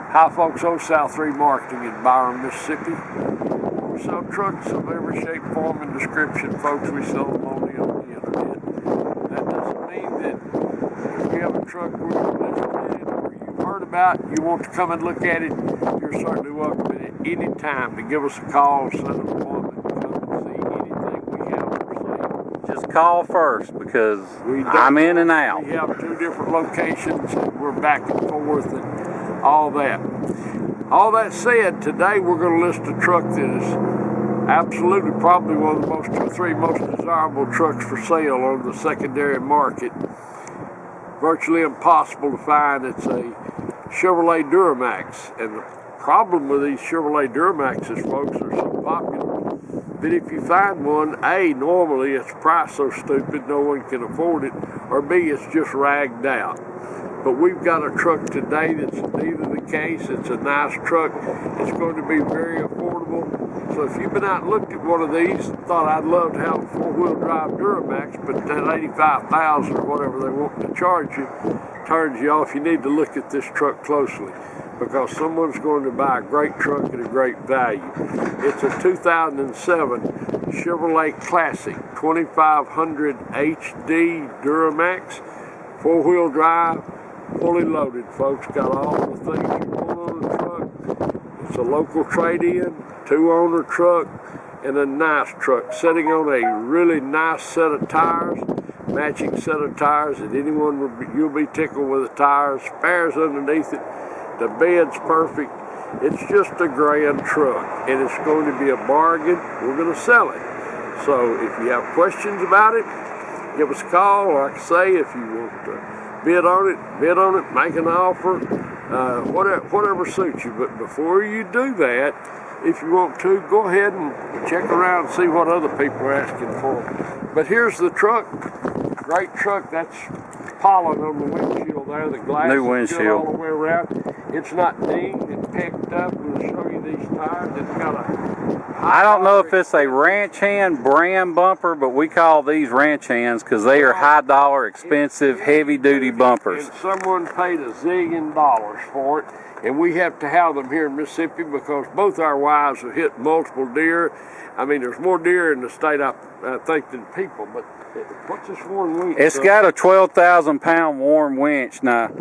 Hi folks, Old South 3 Marketing in Byron, Mississippi. We sell trucks of every shape, form, and description, folks. We sell them only on the internet. That doesn't mean that if you have a truck we're interested in or you've heard about, you want to come and look at it, you're certainly welcome at any time to give us a call, set an appointment, come and see anything we have for sale. Just call first because I'm in and out. We have 2 different locations and we're back and forth and all that. All that said, today we're going to list a truck that is absolutely probably one of the most 2 or 3 most desirable trucks for sale on the secondary market. Virtually impossible to find. It's a Chevrolet Duramax, and the problem with these Chevrolet Duramaxes, folks, are so popular that if you find one, A, normally it's priced so stupid no one can afford it, or B, it's just ragged out. But we've got a truck today that's neither the case. It's a nice truck. It's going to be very affordable. So if you've been out and looked at one of these, thought I'd love to have a 4-wheel drive Duramax, but that $85,000 or whatever they want to charge you turns you off, you need to look at this truck closely, because someone's going to buy a great truck at a great value. It's a 2007 Chevrolet Classic 2500 HD Duramax, 4-wheel drive, fully loaded, folks. Got all the things you want on the truck. It's a local trade-in, 2-owner truck, and a nice truck, sitting on a really nice set of tires, matching set of tires that anyone you'll be tickled with the tires, spares underneath it. The bed's perfect. It's just a grand truck, and it's going to be a bargain. We're going to sell it. So if you have questions about it, give us a call. Like I say, if you want to bid on it, make an offer, whatever suits you. But before you do that, if you want to, go ahead and check around and see what other people are asking for. But here's the truck. Great truck. That's pollen on the windshield there. The glass New is good windshield all the way around. It's not dinged. It's picked up. We'll show you these tires. It's got a I don't know if it's a ranch hand brand bumper, but we call these ranch hands because they are high dollar, expensive, heavy duty bumpers. And someone paid $1 zillion for it, and we have to have them here in Mississippi because both our wives have hit multiple deer. I mean, there's more deer in the state, I think, than people. But what's this one winch? It's got a 12,000-pound warm winch. Now,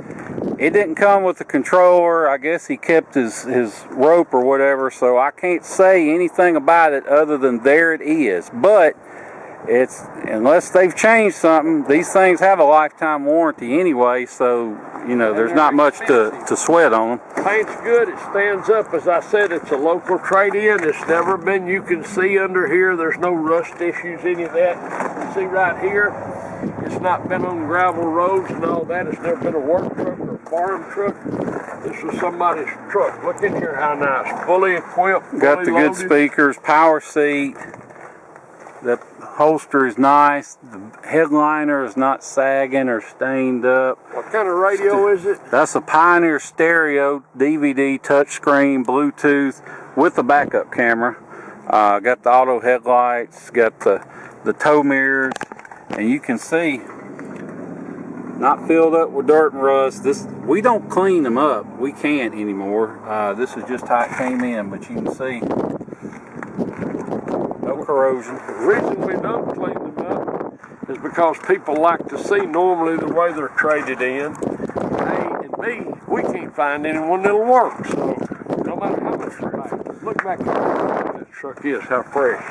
it didn't come with a controller. I guess he kept his rope or whatever, so I can't say anything about it other than there it is. But it's, unless they've changed something, these things have a lifetime warranty anyway, so, you know, there's not much to sweat on them. Paint's good. It stands up. As I said, it's a local trade-in. It's never been, you can see under here, there's no rust issues, any of that. You see right here, it's not been on gravel roads and all that. It's never been a work truck or a farm truck. This was somebody's truck. Look in here how nice. Fully equipped, fully Got the good loaded. speakers, power seat. The holster is nice. The headliner is not sagging or stained up. What kind of radio is it? That's a Pioneer stereo, DVD, touchscreen, Bluetooth with a backup camera. Got the auto headlights, got the tow mirrors, and you can see not filled up with dirt and rust. We don't clean them up. We can't anymore. This is just how it came in, but you can see no corrosion. The reason we don't clean them up is because people like to see normally the way they're traded in. A and B, we can't find anyone that'll work. So no matter how much you pay, look back here what this truck is, how fresh.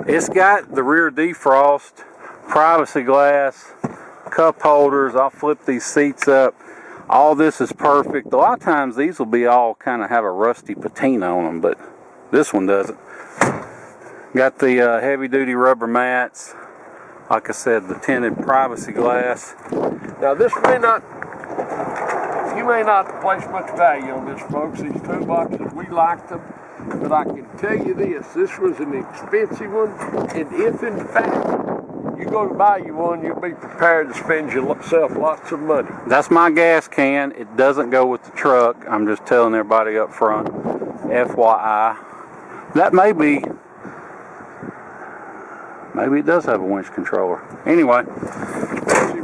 It's got the rear defrost, privacy glass, cup holders. I'll flip these seats up. All this is perfect. A lot of times these will be all kind of have a rusty patina on them, but this one doesn't. Got the heavy duty rubber mats. Like I said, the tinted privacy glass. Now this you may not place much value on this, folks. These toolboxes, we like them. But I can tell you this was an expensive one. And if in fact you go to buy you one, you'll be prepared to spend yourself lots of money. That's my gas can. It doesn't go with the truck. I'm just telling everybody up front. FYI. That may Maybe it does have a winch controller. Anyway,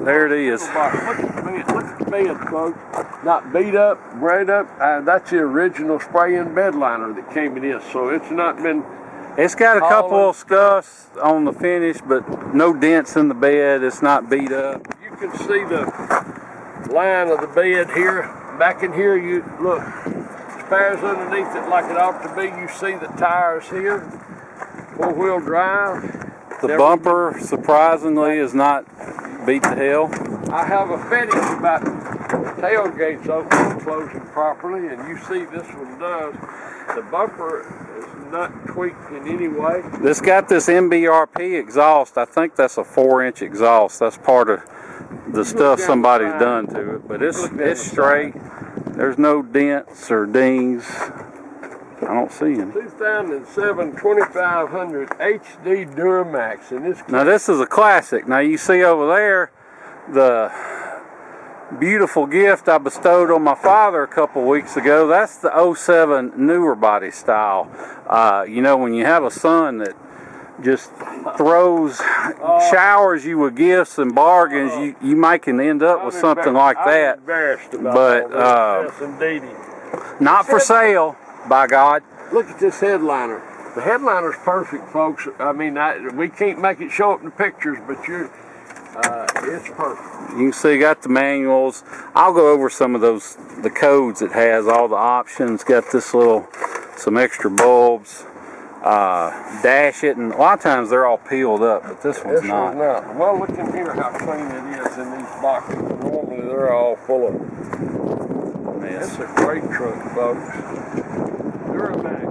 there it is. Look at the bed, folks. not beat up, braid up. That's the original spray-in bed liner that came in this, so it's not been. It's got a couple of scuffs on the finish, but no dents in the bed. It's not beat up. You can see the line of the bed here. Back in here, you look, spares underneath it like it ought to be. You see the tires here, four-wheel drive. The bumper, surprisingly, is not beat to hell. I have a fetish about tailgates opening and closing properly, and you see this one does. The bumper is not tweaked in any way. This got this MBRP exhaust. I think that's a 4-inch exhaust. That's part of the stuff somebody's done to it, but it's straight. There's no dents or dings. I don't see them. 2007 2500 HD Duramax, and this. Now this is a classic. Now you see over there the beautiful gift I bestowed on my father a couple weeks ago. That's the 07 newer body style. You know, when you have a son that just showers you with gifts and bargains, you might can end up with something like that. I'm embarrassed about but yes, not for sale, by God. Look at this headliner. The headliner's perfect, folks. I mean, we can't make it show up in the pictures, but it's perfect. You can see, got the manuals. I'll go over some of the codes it has, all the options. Got this some extra bulbs. Dash it, and a lot of times they're all peeled up, but this one's not. Well, look in here how clean it is in these boxes. Normally they're all full of mess. It's a great truck, folks. Duramax.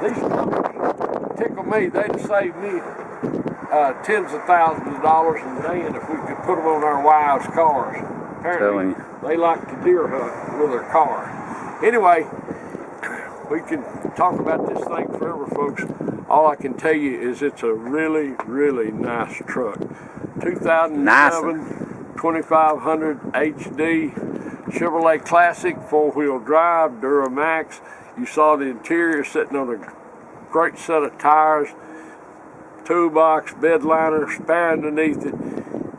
These trucks tickle me. They'd save me tens of thousands of dollars a day, and if we could put them on our wives' cars. Apparently, they like to deer hunt with their car. Anyway, we can talk about this thing forever, folks. All I can tell you is it's a really, really nice truck. 2007 2500 HD Chevrolet Classic, 4-wheel drive, Duramax. You saw the interior sitting on a great set of tires, toolbox, bed liner, spare underneath it.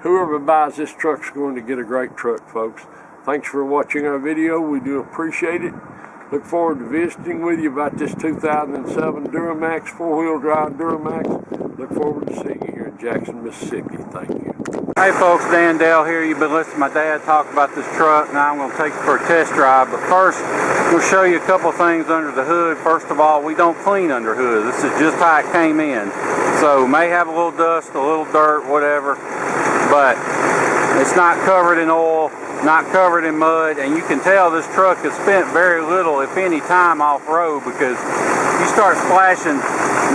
Whoever buys this truck's going to get a great truck, folks. Thanks for watching our video. We do appreciate it. Look forward to visiting with you about this 2007 Duramax, 4-wheel drive Duramax. Look forward to seeing you here in Jackson, Mississippi. Thank you. Hey folks, Dan Dale here. You've been listening to my dad talk about this truck. Now I'm going to take you for a test drive. But first, we'll show you a couple things under the hood. First of all, we don't clean under hood. This is just how it came in. So may have a little dust, a little dirt, whatever. But it's not covered in oil, not covered in mud, and you can tell this truck has spent very little, if any, time off-road, because you start splashing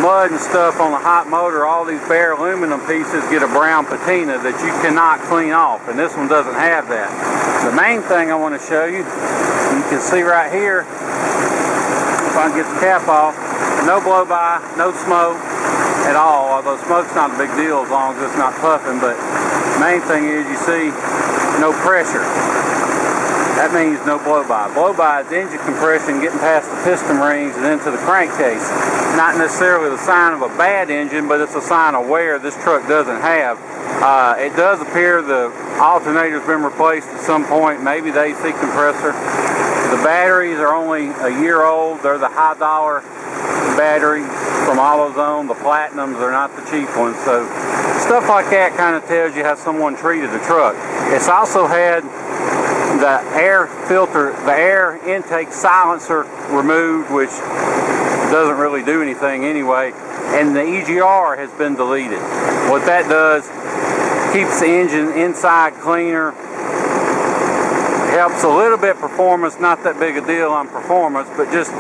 mud and stuff on a hot motor, all these bare aluminum pieces get a brown patina that you cannot clean off, and this one doesn't have that. The main thing I want to show you, you can see right here, if I can get the cap off, no blow-by, no smoke at all, although smoke's not a big deal as long as it's not puffing, but the main thing is you see no pressure. That means no blow-by. Blow-by is engine compression getting past the piston rings and into the crankcase. Not necessarily the sign of a bad engine, but it's a sign of wear this truck doesn't have. It does appear the alternator's been replaced at some point, maybe the AC compressor. The batteries are only a year old. They're the high dollar batteries from AutoZone. The Platinums are not the cheap ones. So stuff like that kind of tells you how someone treated the truck. It's also had the air filter, the air intake silencer removed, which doesn't really do anything anyway, and the EGR has been deleted. What that does, keeps the engine inside cleaner, helps a little bit performance, not that big a deal on performance, but just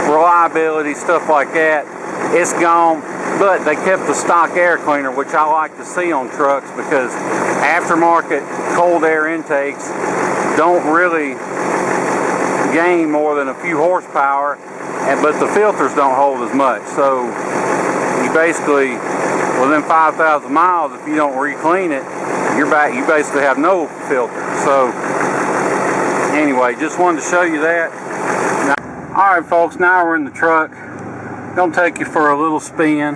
reliability, stuff like that. It's gone, but they kept the stock air cleaner, which I like to see on trucks, because aftermarket cold air intakes don't really gain more than a few horsepower, but the filters don't hold as much. So you basically, within 5,000 miles, if you don't re-clean it, you basically have no filter. So anyway, just wanted to show you that. Alright folks, now we're in the truck. Gonna take you for a little spin.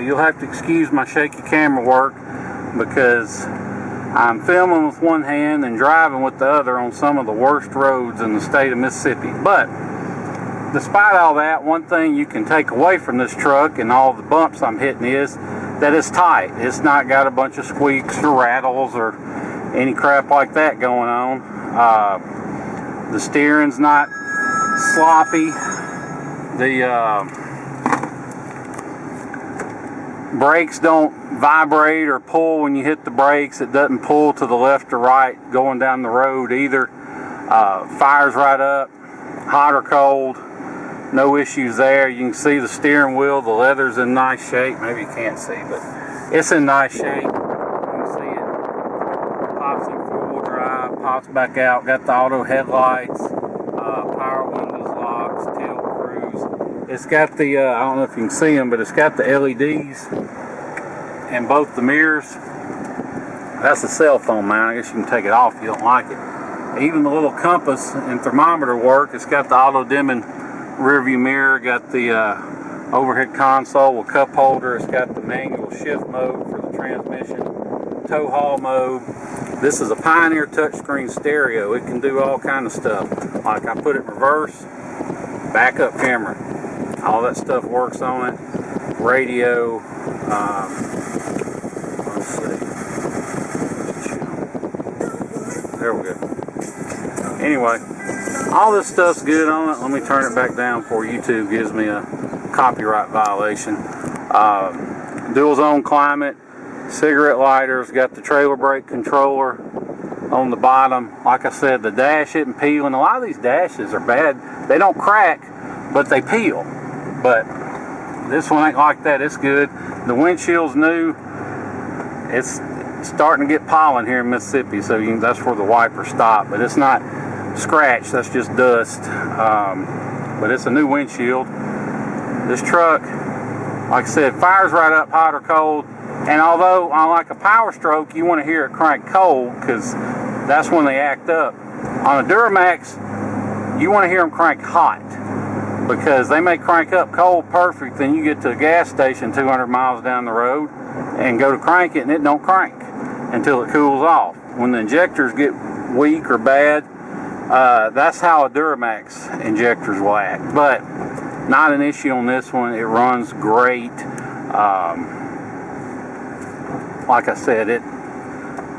You'll have to excuse my shaky camera work because I'm filming with one hand and driving with the other on some of the worst roads in the state of Mississippi. But despite all that, one thing you can take away from this truck and all the bumps I'm hitting is that it's tight. It's not got a bunch of squeaks or rattles or any crap like that going on. The steering's not sloppy. The brakes don't vibrate or pull when you hit the brakes. It doesn't pull to the left or right going down the road either. Fires right up, hot or cold. No issues there. You can see the steering wheel, the leather's in nice shape. Maybe you can't see, but it's in nice shape. You can see it. Pops in four-wheel drive, pops back out. Got the auto headlights, power windows, locks, tilt, cruise. It's got the, I don't know if you can see them, but it's got the LEDs in both the mirrors. That's a cell phone mount. I guess you can take it off if you don't like it. Even the little compass and thermometer work. It's got the auto dimming rear view mirror, got the overhead console with cup holder. It's got the manual shift mode for the transmission, tow haul mode. This is a Pioneer touchscreen stereo. It can do all kind of stuff. Like I put it in reverse, backup camera, all that stuff works on it. Radio, let's see, there we go. Anyway, all this stuff's good on it. Let me turn it back down before YouTube gives me a copyright violation. Dual zone climate, cigarette lighters, got the trailer brake controller on the bottom. Like I said, the dash isn't peeling. A lot of these dashes are bad. They don't crack, but they peel. But this one ain't like that. It's good. The windshield's new. It's starting to get pollen here in Mississippi, so that's where the wipers stop. But it's not scratch, that's just dust. But it's a new windshield. This truck, like I said, fires right up, hot or cold. And although on like a Power Stroke, you want to hear it crank cold because that's when they act up. On a Duramax, you want to hear them crank hot because they may crank up cold perfect. Then you get to a gas station 200 miles down the road and go to crank it, and it don't crank until it cools off. When the injectors get weak or bad, that's how a Duramax injectors will act. But not an issue on this one. It runs great. Like I said,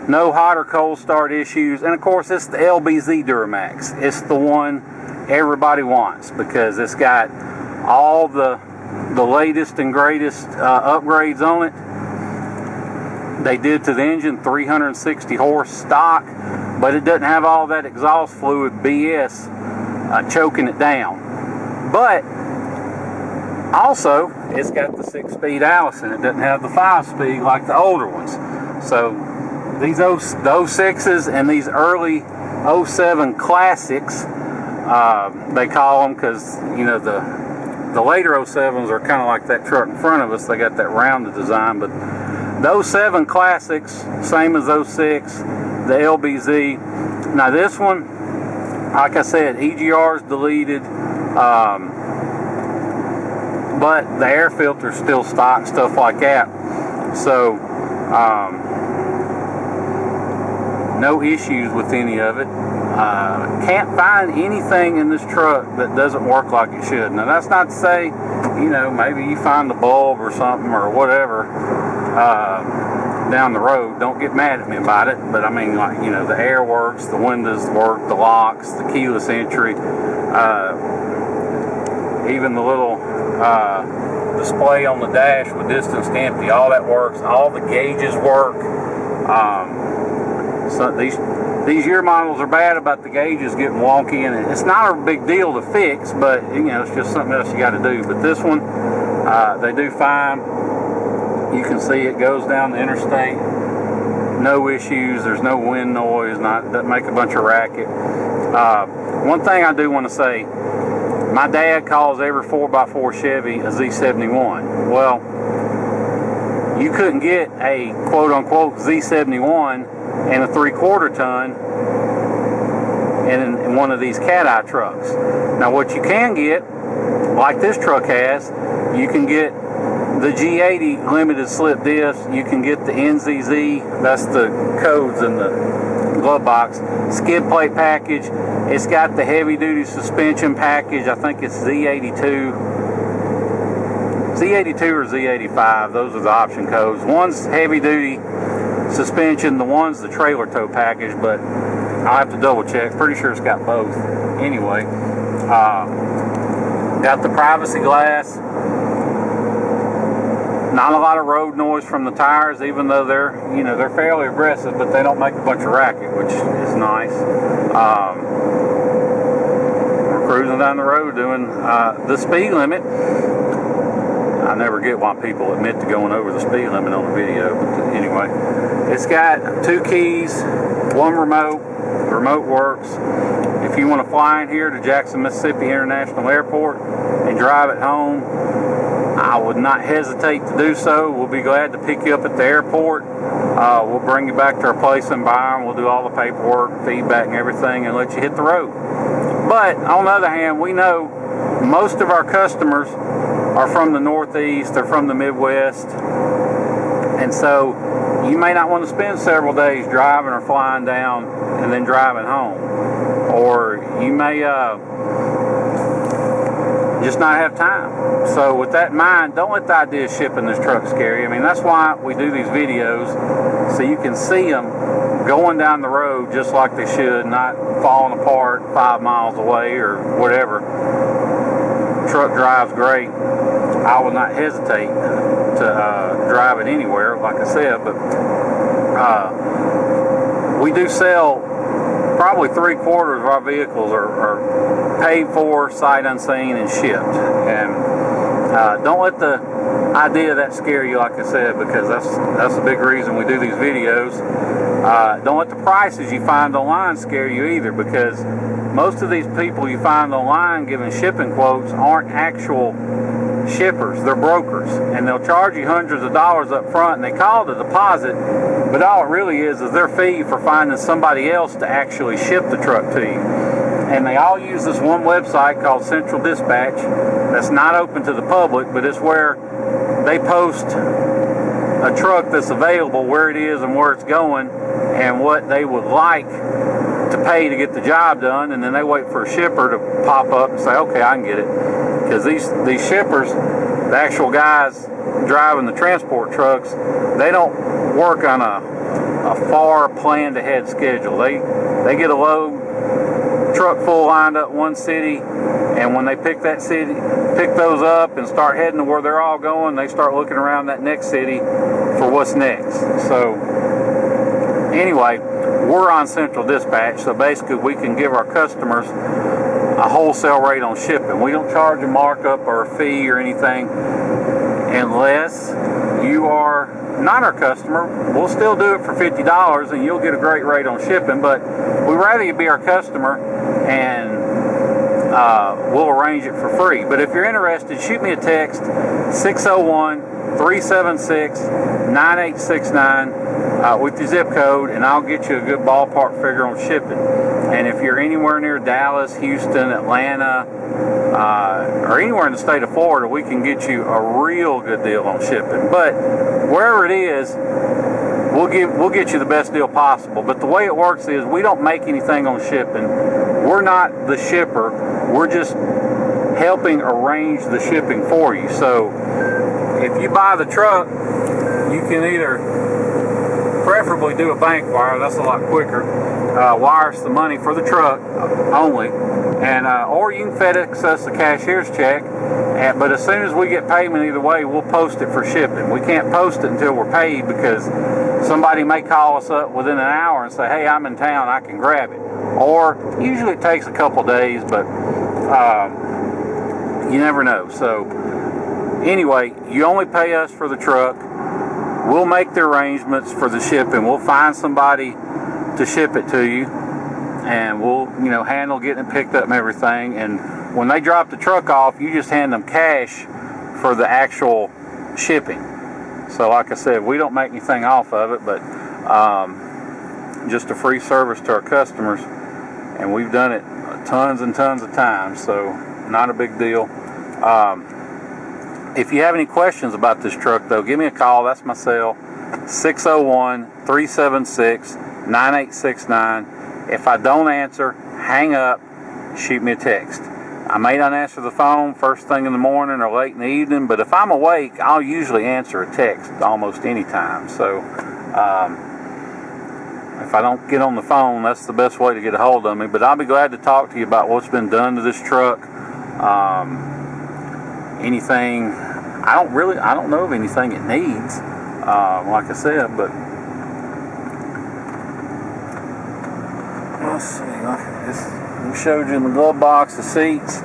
no hot or cold start issues. And of course, it's the LBZ Duramax. It's the one everybody wants because it's got all the latest and greatest upgrades on it. They did to the engine 360 horse stock, but it doesn't have all that exhaust fluid BS choking it down. But also, it's got the 6-speed Allison. It doesn't have the 5-speed like the older ones. So these 06s and these early 07 classics, they call them because, you know, the later 07s are kind of like that truck in front of us. They got that rounded design, but the 07 classics, same as 06, the LBZ. Now this one, like I said, EGR is deleted, but the air filter's still stock, stuff like that. So, no issues with any of it. Can't find anything in this truck that doesn't work like it should. Now that's not to say, you know, maybe you find the bulb or something or whatever down the road. Don't get mad at me about it. But I mean, like, you know, the air works, the windows work, the locks, the keyless entry, even the little display on the dash with distance to empty, all that works. All the gauges work. So these year models are bad about the gauges getting wonky, and it's not a big deal to fix, but you know, it's just something else you got to do. But this one, they do fine. You can see it goes down the interstate, no issues. There's no wind noise, doesn't make a bunch of racket. One thing I do want to say, my dad calls every 4x4 Chevy a Z71. Well, you couldn't get a quote-unquote Z71 and a 3/4 ton in one of these cat-eye trucks. Now what you can get, like this truck has, you can get the G80 limited slip disc, you can get the NZZ, that's the codes in the glove box. Skid plate package, it's got the heavy duty suspension package. I think it's Z82 or Z85, those are the option codes. One's heavy duty suspension, the one's the trailer tow package, but I'll have to double check. Pretty sure it's got both. Anyway, got the privacy glass. Not a lot of road noise from the tires, even though they're fairly aggressive, but they don't make a bunch of racket, which is nice. We're cruising down the road doing the speed limit. I never get why people admit to going over the speed limit on the video, but anyway, it's got 2 keys, 1 remote. The remote works. If you want to fly in here to Jackson, Mississippi International Airport and drive it home, I would not hesitate to do so. We'll be glad to pick you up at the airport. We'll bring you back to our place in Byron. We'll do all the paperwork, feedback, and everything, and let you hit the road. But on the other hand, we know most of our customers are from the Northeast, they're from the Midwest, and so you may not want to spend several days driving or flying down and then driving home. Or you may just not have time. So with that in mind, don't let the idea of shipping this truck scare you. I mean, that's why we do these videos, so you can see them going down the road just like they should, not falling apart 5 miles away or whatever. Truck drives great. I will not hesitate to drive it anywhere, like I said, but we do sell probably 3/4 of our vehicles are paid for, sight unseen, and shipped. And don't let the idea of that scare you, like I said, because that's a big reason we do these videos. Don't let the prices you find online scare you either, because most of these people you find online giving shipping quotes aren't actual shippers, they're brokers, and they'll charge you hundreds of dollars up front, and they call it a deposit, but all it really is their fee for finding somebody else to actually ship the truck to you. And they all use this one website called Central Dispatch that's not open to the public, but it's where they post a truck that's available, where it is and where it's going, and what they would like to pay to get the job done, and then they wait for a shipper to pop up and say, okay, I can get it. Because these shippers, the actual guys driving the transport trucks, they don't work on a far planned ahead schedule. They get a load, truck full lined up one city, and when they pick those up and start heading to where they're all going, they start looking around that next city for what's next. So anyway, we're on Central Dispatch, so basically we can give our customers a wholesale rate on shipping. We don't charge a markup or a fee or anything unless you are not our customer. We'll still do it for $50 and you'll get a great rate on shipping, but we'd rather you be our customer and we'll arrange it for free. But if you're interested, shoot me a text, 601-376-9869 with your zip code, and I'll get you a good ballpark figure on shipping. And if you're anywhere near Dallas, Houston, Atlanta, or anywhere in the state of Florida, we can get you a real good deal on shipping. But wherever it is, we'll get you the best deal possible. But the way it works is we don't make anything on shipping. We're not the shipper. We're just helping arrange the shipping for you. So if you buy the truck, you can either preferably do a bank wire, that's a lot quicker, wire us the money for the truck only, and or you can FedEx us a cashier's check, but as soon as we get payment either way, we'll post it for shipping. We can't post it until we're paid, because somebody may call us up within an hour and say, hey, I'm in town, I can grab it. Or usually it takes a couple days, but you never know. So anyway, you only pay us for the truck. We'll make the arrangements for the shipping. We'll find somebody to ship it to you, and we'll, handle getting it picked up and everything. And when they drop the truck off, you just hand them cash for the actual shipping. So like I said, we don't make anything off of it, but just a free service to our customers, and we've done it tons and tons of times, so not a big deal. If you have any questions about this truck, though, give me a call. That's my cell, 601-376-9869. If I don't answer, hang up, shoot me a text. I may not answer the phone first thing in the morning or late in the evening, but if I'm awake, I'll usually answer a text almost any time. So if I don't get on the phone, that's the best way to get a hold of me. But I'll be glad to talk to you about what's been done to this truck. Anything, I don't know of anything it needs, like I said, but let's see, we showed you in the glove box the seats.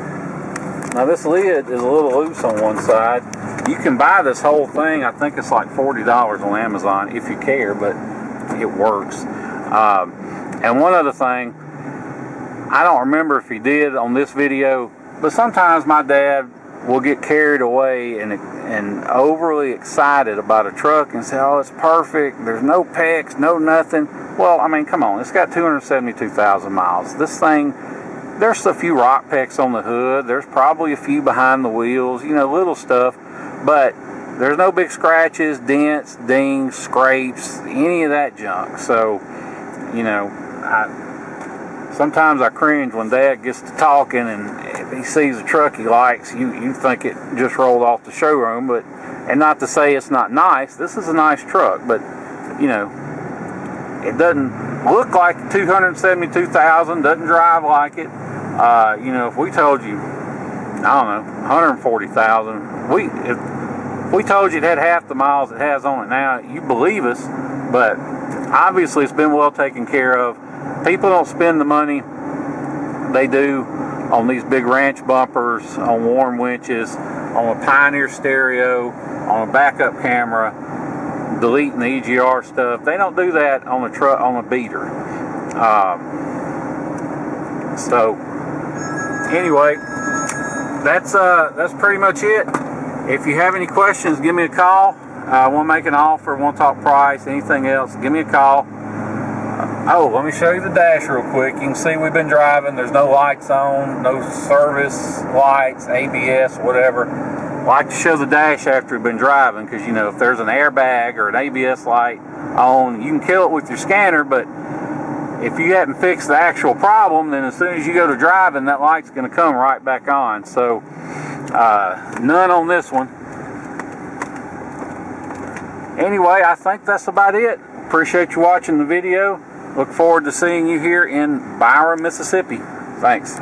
Now this lid is a little loose on one side. You can buy this whole thing, I think it's like $40 on Amazon if you care, but it works. And one other thing, I don't remember if he did on this video, but sometimes my dad will get carried away and overly excited about a truck and say, oh, it's perfect, there's no pecs, no nothing. Well, I mean, come on, it's got 272,000 miles. This thing, there's a few rock pecks on the hood, there's probably a few behind the wheels, you know, little stuff, but there's no big scratches, dents, dings, scrapes, any of that junk. So, you know, sometimes I cringe when Dad gets to talking and if he sees a truck he likes, you think it just rolled off the showroom, but, and not to say it's not nice, this is a nice truck, but, you know, it doesn't look like 272,000, doesn't drive like it. You know, if we told you, I don't know, 140,000, if we told you it had half the miles it has on it now, you believe us, but obviously it's been well taken care of. People don't spend the money they do on these big ranch bumpers, on warm winches, on a Pioneer stereo, on a backup camera, deleting the EGR stuff. They don't do that on a truck, on a beater. So anyway, that's pretty much it. If you have any questions, give me a call. I want to make an offer, want to talk price, anything else, give me a call. Oh, let me show you the dash real quick. You can see we've been driving. There's no lights on, no service lights, ABS, whatever. I like to show the dash after we've been driving because, you know, if there's an airbag or an ABS light on, you can kill it with your scanner, but if you hadn't fixed the actual problem, then as soon as you go to driving, that light's going to come right back on. So, none on this one. Anyway, I think that's about it. Appreciate you watching the video. Look forward to seeing you here in Byron, Mississippi. Thanks.